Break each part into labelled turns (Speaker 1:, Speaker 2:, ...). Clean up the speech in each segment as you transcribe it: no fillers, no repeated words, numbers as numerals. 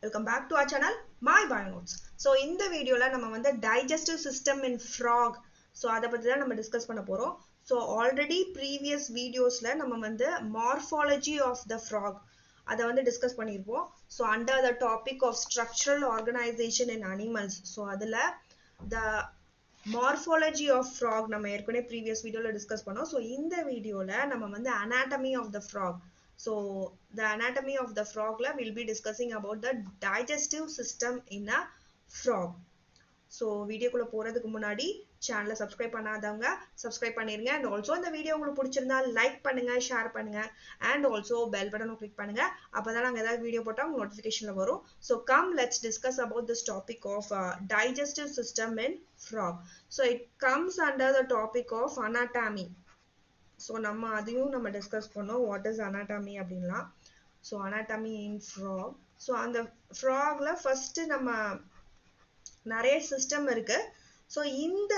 Speaker 1: Welcome back to our channel My Bionotes. So இந்த வீடியோல நம்ம வந்து digestive system in frog so அத பத்தி தான் நம்ம டிஸ்கஸ் பண்ண போறோம். So already previous videosல நம்ம வந்து morphology of the frog அத வந்து டிஸ்கஸ் பண்ணிருப்போம். So under the topic of structural organization in animals so அதுல the morphology of frog நம்ம ஏற்கனவே previous வீடியோல டிஸ்கஸ் பண்ணோம். So இந்த வீடியோல நம்ம வந்து anatomy of the frog so the anatomy of the frog la we'll be discussing about the digestive system in a frog. So video குள்ள போறதுக்கு முன்னாடி சேனலை சப்ஸ்கிரைப் பண்ணாதவங்க சப்ஸ்கிரைப் பண்ணிருங்க and also இந்த வீடியோ உங்களுக்கு பிடிச்சிருந்தா லைக் பண்ணுங்க ஷேர் பண்ணுங்க and also bell button click பண்ணுங்க அப்பதான் நாங்க ஏதாவது வீடியோ போட்டா உங்களுக்கு நோட்டிஃபிகேஷன்ல வரும். So come let's discuss about this topic of digestive system in frog. So it comes under the topic of anatomy. So நம்ம அதையும் நம்ம டிஸ்கஸ் பண்ணோம் what is anatomy அப்படின்லாம். So anatomy in frog. So அந்த frogல first நம்ம நிறைய system இருக்கு. So இந்த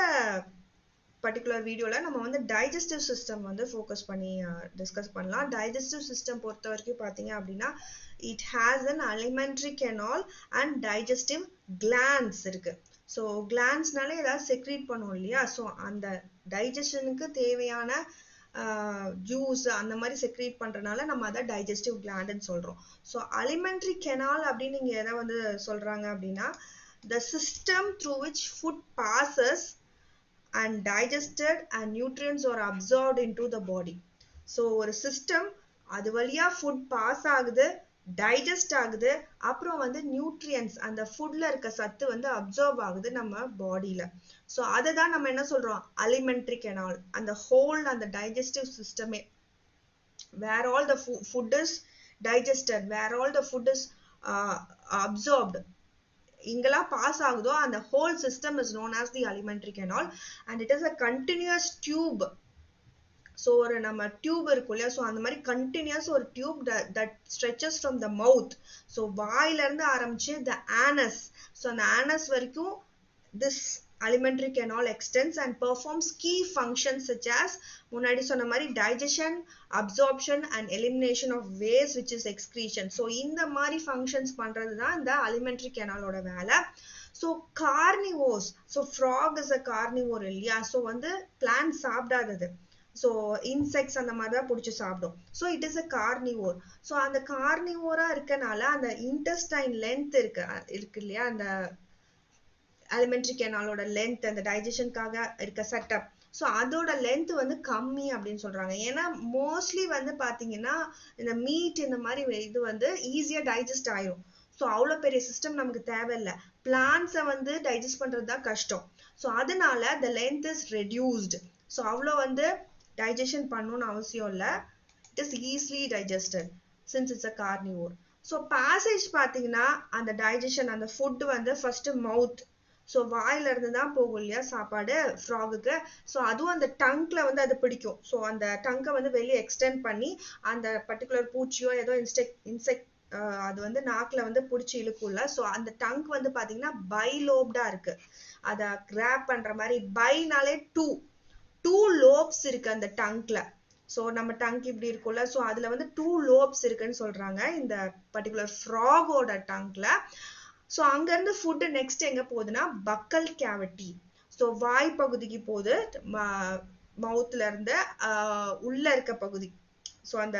Speaker 1: பர்டிகுலர் வீடியோல நம்ம வந்து டைஜஸ்டிவ் சிஸ்டம் வந்து ஃபோக்கஸ் பண்ணி டிஸ்கஸ் பண்ணலாம். டைஜஸ்டிவ் சிஸ்டம் பொறுத்த வரைக்கும் பாத்தீங்க அப்படின்னா it has an alimentary canal and digestive glands இருக்கு. So glandsனாலே ஏதாவது செக்ரீட் பண்ணுவோம் இல்லையா, ஸோ அந்த டைஜஷனுக்கு தேவையான ஜூஸ் அந்த மாதிரி செக்ரீட் பண்றதுனால நம்ம அதை டைஜஸ்டிவ் கிளாண்ட்னு சொல்றோம். ஸோ அலிமெண்ட்ரி கெனால் அப்படின்னு நீங்க எதை வந்து சொல்றாங்க அப்படின்னா the system through which food passes and digested and nutrients are absorbed into the body. So ஒரு சிஸ்டம் அது வழியா ஃபுட் பாஸ் ஆகுது, டைஜஸ்ட் ஆகுது, அப்புறம் வந்து நியூட்ரியன்ஸ் அந்த ஃபுட்ல இருக்க சத்து வந்து அப்சர்வ் ஆகுது நம்ம பாடியில. ஸோ அதை தான் நம்ம என்ன சொல்றோம் அலிமெண்ட்ரி கெனால். அந்த ஹோல் அந்த டைஜஸ்டிவ் சிஸ்டமே where all the food is digested, where all the food is absorbed, இங்கெல்லாம் பாஸ் ஆகுதோ அந்த whole system is known as the alimentary canal and it is a continuous tube. So ஒரு நம்ம tube இருக்கும் இல்லையா, so அந்த மாதிரி கண்டினியூஸ் ஒரு tube that stretches from the mouth. So வாயில இருந்து ஆரம்பிச்சு த ஆனஸ், ஸோ அந்த ஆனஸ் வரைக்கும் this alimentary canal extends and performs key functions such as முன்னாடி சொன்ன மாதிரி digestion, absorption and elimination of waste which is excretion. So இந்த மாதிரி ஃபங்க்ஷன்ஸ் பண்றது தான் இந்த alimentary canal ஓட வேலை. So carnivores, so frog is a carnivore இல்லையா, ஸோ வந்து பிளான்ட் சாப்பிடாதது, ஸோ இன்செக்ட்ஸ் அந்த மாதிரி தான் பிடிச்சி சாப்பிடும். So it is a carnivore. So அந்த கார்னிவோரா இருக்கனால அந்த இன்டெஸ்டைன் லென்த் இருக்கு இல்லையா, அந்த அலிமெண்ட்ரி கேனாலோட லென்த் அந்த டைஜஷனுக்காக இருக்க செட்டப், ஸோ அதோட லென்த் வந்து கம்மி அப்படின்னு சொல்றாங்க. ஏன்னா மோஸ்ட்லி வந்து பாத்தீங்கன்னா இந்த மீட் இந்த மாதிரி இது வந்து ஈஸியா டைஜஸ்ட் ஆயிரும். ஸோ அவ்வளோ பெரிய சிஸ்டம் நமக்கு தேவையில்லை. பிளான்ஸை வந்து டைஜஸ்ட் பண்றது தான் கஷ்டம். ஸோ அதனால the length is reduced. So அவ்வளோ வந்து டைஜஷன் பண்ணணும்னு அவசியம் இல்லை. It is easily digested since it's a carnivore. So passage பார்த்தீங்கன்னா அந்த டைஜஷன் அந்த ஃபுட் வந்து ஃபர்ஸ்ட் மவுத், ஸோ வாயில இருந்து தான் போகும் இல்லையா சாப்பாடு ஃப்ராகுக்கு. ஸோ அதுவும் அந்த டங்க்ல வந்து அது பிடிக்கும். ஸோ அந்த டங்கை வந்து வெளியே எக்ஸ்டெண்ட் பண்ணி அந்த பர்டிகுலர் பூச்சியோ ஏதோ இன்செக்ட் அது வந்து நாக்குல வந்து பிடிச்சி இழுக்கும்ல. ஸோ அந்த டங்க் வந்து பாத்தீங்கன்னா பைலோப்டா இருக்கு, அதை கிராப் பண்ற மாதிரி. பைனாலே டூ லோப்ஸ் இருக்கு அந்த டங்க்ல. ஸோ நம்ம டங்க் இப்படி இருக்கும்ல, ஸோ அதுல வந்து 2 லோப்ஸ் இருக்குன்னு சொல்றாங்க இந்த பர்டிகுலர் ஃப்ராகோட டங்க்ல. ஸோ அங்க இருந்து ஃபுட் நெக்ஸ்ட் எங்க போகுதுன்னா பக்கல் கேவிட்டி, ஸோ வாய் பகுதிக்கு போகுது, மவுத்ல இருந்து உள்ள இருக்க பகுதி. ஸோ அந்த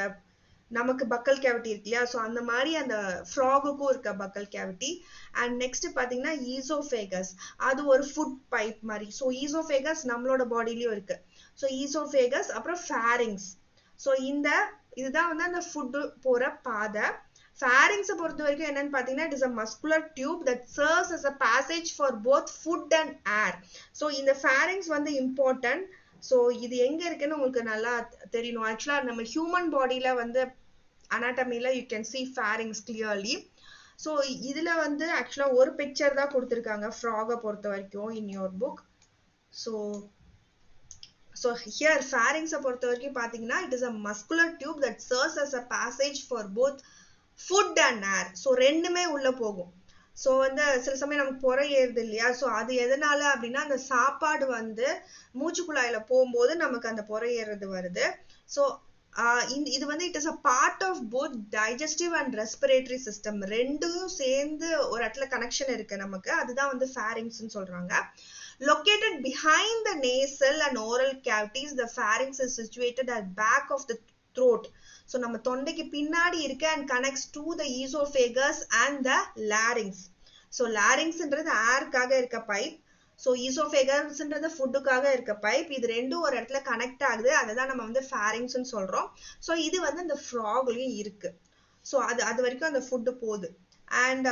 Speaker 1: நமக்கு பக்கல் கேவிட்டி இருக்கு இல்லையா, ஸோ அந்த மாதிரி அந்த ஃப்ராகுக்கும் இருக்க பக்கல் கேவிட்டி. அண்ட் நெக்ஸ்ட் பாத்தீங்கன்னா ஈசோஃபேகஸ், அது ஒரு ஃபுட் பைப் மாதிரி. ஸோ ஈசோஃபேகஸ் நம்மளோட பாடியிலயும் இருக்கு. ஸோ ஈசோஃபேகஸ் அப்புறம் ஃபேரிங்ஸ். ஸோ இதுதான் வந்து அந்த ஃபுட் போற பாதை. ஃபேரிங்ஸை பொறுத்த வரைக்கும் என்னன்னு பாத்தீங்கன்னா it is a muscular tube that serves as a passage for both food and air. So இந்த ஃபேரிங்ஸ் வந்து இம்பார்ட்டன்ட். ஸோ இது எங்க இருக்குன்னு உங்களுக்கு நல்லா தெரியணும். ஆக்சுவலா நம்ம ஹியூமன் பாடியில வந்து அனாட்டமில you can see pharynx clearly. So இதுல வந்து ஆக்சுவலா ஒரு பிக்சர் தான் கொடுத்துருக்காங்க ஃப்ராகை பொறுத்த வரைக்கும் in your book. So here pharynx பொறுத்த வரைக்கும் பாத்தீங்கன்னா it is a muscular tube that serves as a passage for both food and air. So ரெண்டுமே உள்ள போகும். ஸோ வந்து சில சமயம் நமக்கு புறை ஏறுது இல்லையா, ஸோ அது எதனால அப்படின்னா அந்த சாப்பாடு வந்து மூச்சு குழாயில போகும்போது நமக்கு அந்த புறை ஏறுறது வருது. ஸோ இது வந்து it is a part of both digestive and respiratory system. ரெண்டும் சேர்ந்து ஒரு இடத்துல கனெக்ஷன் இருக்கு நமக்கு, அதுதான் வந்து pharynx ன்னு சொல்றாங்க. Located behind the nasal and oral cavities, the pharynx is situated at back of the throat. So நம்ம தொண்டைக்கு பின்னாடி இருக்கு and connects to the esophagus and the larynx. So larynx ன்றது ஏர்க்காக இருக்க பைப், ஸோ ஈசோஃபேகஸ்ன்றது ஃபுட்டுக்காக இருக்க பைப், இது ரெண்டும் ஒரு இடத்துல கனெக்ட் ஆகுது, அதை தான் நம்ம வந்து ஃபேரிங்ஸ்ன்னு சொல்றோம். ஸோ இது வந்து இந்த ஃப்ராக்லயும் இருக்கு. ஸோ அது வரைக்கும் அந்த ஃபுட்டு போகுது. அண்ட்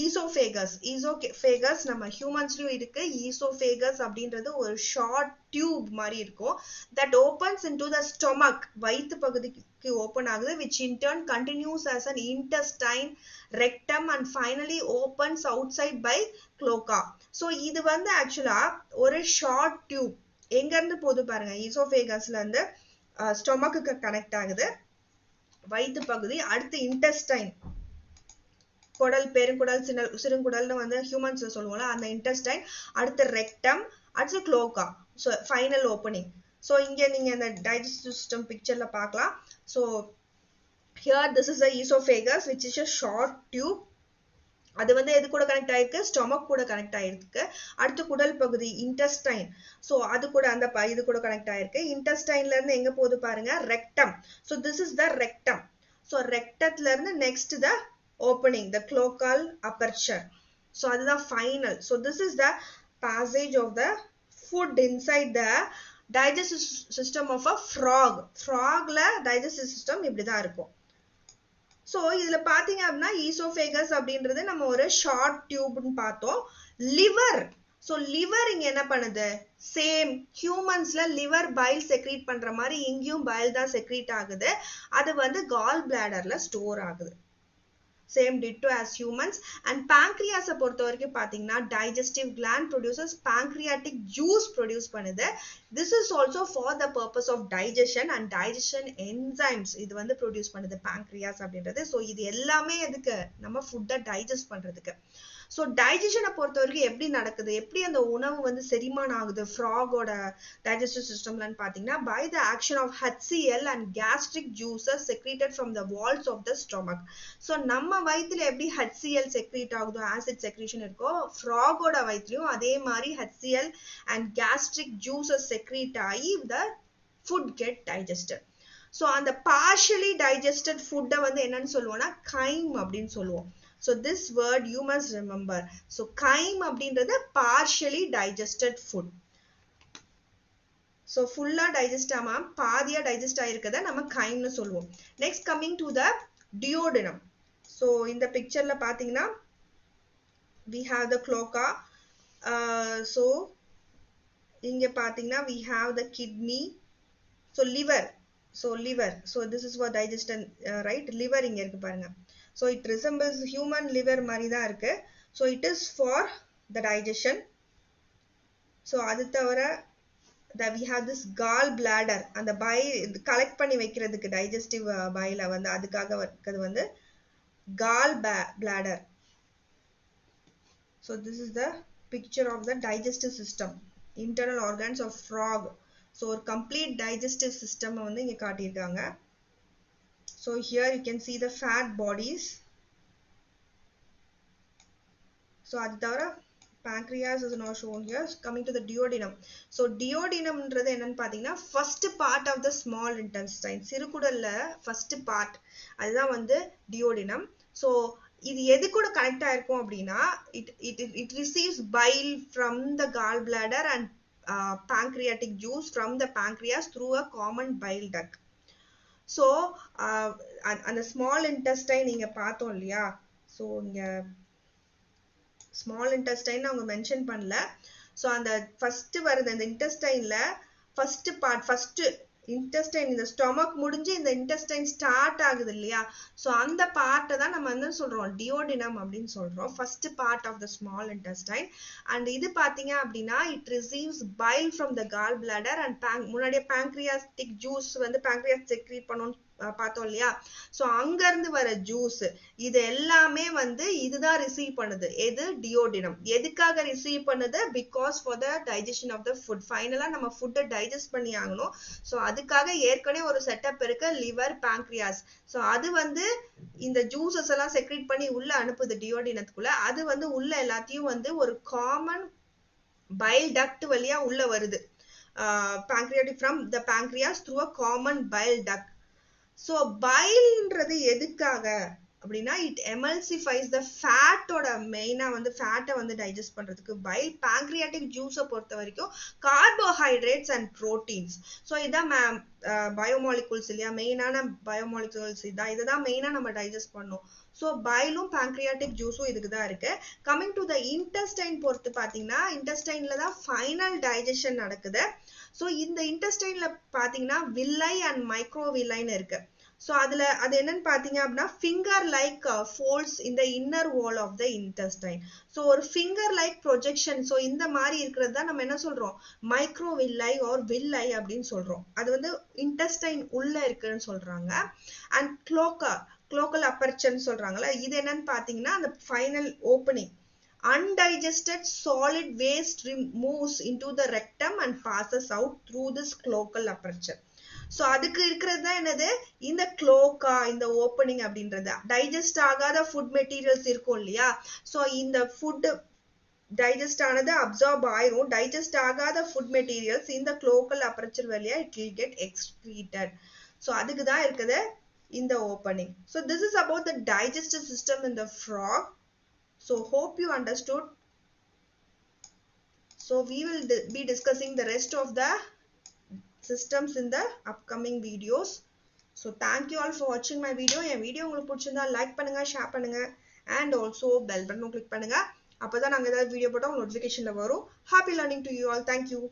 Speaker 1: ஈசோஃபேகஸ் நம்ம ஹியூமன்ஸ்லயும் இருக்கு. ஈசோஃபேகஸ் அப்படின்றது ஒரு ஷார்ட் டியூப் மாதிரி இருக்கும், that opens into the stomach, வயிற்று பகுதிக்கு ஓப்பன் ஆகுது, which in turn continues as an intestine, rectum and finally opens outside by cloaca. So இது வந்து ஆக்சுவலா ஒரு ஷார்ட் டியூப், எங்க இருந்து போகுது பாருங்க, ஈசோஃபேகஸ்ல இருந்து ஸ்டொமக்கு கனெக்ட் ஆகுது வயிற்று பகுதி, அடுத்து இன்டெஸ்டைன், குடல், பெருங்குடல், சிறுங்குடல்னு வந்து ஹியூமன்ஸ்ல சொல்லுவோம்ல, அந்த இன்டெஸ்டைன், அடுத்து ரெக்டம், அடுத்து க்ளோகா, ஸோ ஃபைனல் ஓப்பனிங். ஸோ இங்க நீங்க இந்த டைஜஸ்டிவ் சிஸ்டம் பிக்சர்ல பார்க்கலாம். So here this is a oesophagus which is a short tube. அது வந்து எது கூட கனெக்ட் ஆயிருக்கு, ஸ்டொமக் கூட கனெக்ட் ஆயிருக்கு. அடுத்து குடல் பகுதி இன்டெஸ்டைன், ஸோ அது கூட அந்த இது கூட கனெக்ட் ஆயிருக்கு. இன்டெஸ்டைன்ல இருந்து எங்க போகுது பாருங்க, rectum. So this is the rectum. So ரெக்டத்துல இருந்து next the opening, the cloacal aperture. So அதுதான் final. So this is the passage of the food inside the digestive system of a frog. Frogல digestive system இப்படிதான் இருக்கும். So இதுல பாத்தீங்க அப்படின்னா oesophagus அப்படின்றது நம்ம ஒரு ஷார்ட் டியூப்னு பார்த்தோம். லிவர், ஸோ லிவர் இங்க என்ன பண்ணுது, சேம் ஹியூமன்ஸ்ல லிவர் பைல் செக்ரீட் பண்ற மாதிரி இங்கேயும் பைல் தான் செக்ரீட் ஆகுது. அது வந்து கால் பிளாடர்ல ஸ்டோர் ஆகுது, same ditto as humans. And pancreas பொறுத்த வரைக்கும் பாத்தீங்கன்னா digestive gland produces pancreatic juice produce பண்ணுது. This is also for the purpose of digestion and digestion enzymes இது வந்து produce பண்ணுது pancreas அப்படின்றது. ஸோ இது எல்லாமே எதுக்கு, நம்ம ஃபுட்டை டைஜஸ்ட் பண்றதுக்கு. ஸோ டைஜஷனை பொறுத்த வரைக்கும் எப்படி நடக்குது, எப்படி அந்த உணவு வந்து செரிமானம் ஆகுது ஃப்ராகோட டைஜஸ்டிவ் சிஸ்டம்லன்னு பார்த்தீங்கன்னா, by the action of HCl and gastric juices secreted from the walls of the stomach. So நம்ம வயிற்றுல எப்படி HCl செக்ரீட் ஆகுதோ, ஆசிட் செக்ரீஷன் இருக்கோ, ஃப்ராகோட வயிற்றுலையும் அதே மாதிரி HCl and gastric juices secrete ஆகி the food get digested. So அந்த பார்ஷியலி டைஜஸ்டட் ஃபுட்டை வந்து என்னன்னு சொல்லுவோம்னா கைம் அப்படின்னு சொல்லுவோம். So this word you must remember. So chyme அப்படின்றது partially digested food. So full digest ஆமா பாதியா digest ஆயிருக்கத நம்ம chyme னு சொல்லுவோம். Next coming to the duodenum. So இந்த pictureல பாத்தீங்கன்னா we have the cloaca. So இங்க பாத்தீங்கன்னா we have the kidney. So liver. So this is for digestion, right? Liver இங்க இருக்கு பாருங்க. So it resembles human liver மாதிரி தான் இருக்கு. So it is for the digestion. So அது தவிர that we have this gall bladder, அந்த bile collect பண்ணி வைக்கிறதுக்கு digestive bile வந்து அதுக்காக இருக்கிறது வந்து gall bladder. So this is the picture of the digestive system, internal organs of frog. So ஒரு complete digestive system வந்து இங்க காட்டியிருக்காங்க. So here you can see the fat bodies. So அது தவிர pancreas is now shown here. Coming to the duodenum. So duodenum ன்றது என்னன்னு பாத்தீங்கன்னா first part of the small intestine. சிறுகுடல்ல first part அதுதான் வந்து duodenum. So இது எது கூட கனெக்ட் ஆயிருக்கும் அப்படின்னா it receives bile from the gallbladder and pancreatic juice from the pancreas through a common bile duct. So அந்த small intestine நீங்க பார்த்தோம் இல்லையா, so இங்க small intestine அவங்க மென்ஷன் பண்ணல. ஸோ அந்த ஃபர்ஸ்ட் வருது இந்த இன்டெஸ்டைன்ல ஃபர்ஸ்ட் பார்ட், ஃபர்ஸ்ட் இன்டெஸ்டைன் இந்த ஸ்டொமக் முடிஞ்சு இந்த இன்டெஸ்டைன் ஸ்டார்ட் ஆகுது இல்லையா, ஸோ அந்த பார்ட்டை தான் நம்ம என்ன சொல்றோம், டியோடினம் அப்படின்னு சொல்றோம், first part of the small intestine. And இது பாத்தீங்க அப்படின்னா it receives bile from the gall bladder and முன்னாடியே pancreatic ஜூஸ் வந்து pancreas செக்ரீட் பண்ணணும் பார்த்தோம் இல்லையா, ஸோ அங்க இருந்து வர ஜூஸ் இது எல்லாமே வந்து இதுதான் ரிசீவ் பண்ணுது. எது, டியோடினம். எதுக்காக ரிசீவ் பண்ணுது, because for the digestion of the food. ஃபைனலா நம்ம ஃபுட்டை டைஜஸ்ட் பண்ணி ஆகணும். ஸோ அது அதுக்காக ஏற்கனவே ஒரு செட்டப் இருக்கு, லிவர், pancreas. ஸோ அது வந்து இந்த ஜூசஸ் எல்லாம் செக்ரேட் பண்ணி உள்ள அனுப்புது டியோடினத்துக்குள்ள. அது வந்து உள்ள எல்லாத்தையும் வந்து ஒரு காமன் bile duct வழியா உள்ள வருது. pancreatic from the pancreas through a common bile duct. So bileன்றது எதுக்காக அப்படின்னா it emulsifies the fat ஓட மெயினா வந்து ஃபேட்டை வந்து டைஜஸ்ட் பண்றதுக்கு bile. pancreatic juice பொறுத்த வரைக்கும் carbohydrates and proteins. ஸோ இதான் பயோமாலிகுல்ஸ் இல்லையா, மெயினான பயோமாலிகுல்ஸ் இதான், இதை தான் மெயினா நம்ம டைஜஸ்ட் பண்ணோம். ஸோ பைலும் pancreatic ஜூஸும் இதுக்கு தான் இருக்கு. கம்மிங் டு த இன்டெஸ்டைன் பொறுத்து பார்த்தீங்கன்னா இன்டெஸ்டைன்ல தான் ஃபைனல் டைஜஷன் நடக்குது. ஸோ இந்த இன்டெஸ்டைன்ல பார்த்தீங்கன்னா வில்லை அண்ட் மைக்ரோவில்லைன்னு இருக்கு. ஸோ அதுல அது என்னன்னு பார்த்தீங்க அப்படின்னா ஃபிங்கர் லைக் ஃபோல்ட்ஸ் இந்த inner wall of the intestine. So ஒரு ஃபிங்கர் லைக் ப்ரொஜெக்ஷன். ஸோ இந்த மாதிரி இருக்கிறது தான் நம்ம என்ன சொல்றோம், மைக்ரோவில்லை ஆர் வில்லை அப்படின்னு சொல்றோம். அது வந்து இன்டெஸ்டைன் உள்ள இருக்குன்னு சொல்றாங்க. அண்ட் cloacal aperture சொல்றாங்கல்ல, இது என்னன்னு பாத்தீங்கன்னா அந்த final opening. Undigested solid waste moves into the rectum and passes out through this cloacal aperture. So அதுக்கு இருக்கிறது தான் என்னது, இந்த cloaca, இந்த ஓப்பனிங் அப்படின்றது. டைஜஸ்ட் ஆகாத ஃபுட் மெட்டீரியல்ஸ் இருக்கும் இல்லையா, ஸோ இந்த ஃபுட் டைஜஸ்ட் ஆனது அப்சார்ப் ஆயிரும். டைஜஸ்ட் ஆகாத ஃபுட் மெட்டீரியல்ஸ் இந்த cloacal aperture வழியா it will get excreted. So அதுக்கு தான் இருக்குது in the opening. So this is about the digestive system in the frog. So hope you understood. So we will be discussing the rest of the systems in the upcoming videos. So thank you all for watching my video. N video உங்களுக்கு பிடிச்சிருந்தா like பண்ணுங்க, share பண்ணுங்க, and also bell button click பண்ணுங்க. அப்பதான் நாங்க ஏதாவது video போட்டா உங்களுக்கு நோட்டிஃபிகேஷன்ல வரும். Happy learning to you all. Thank you.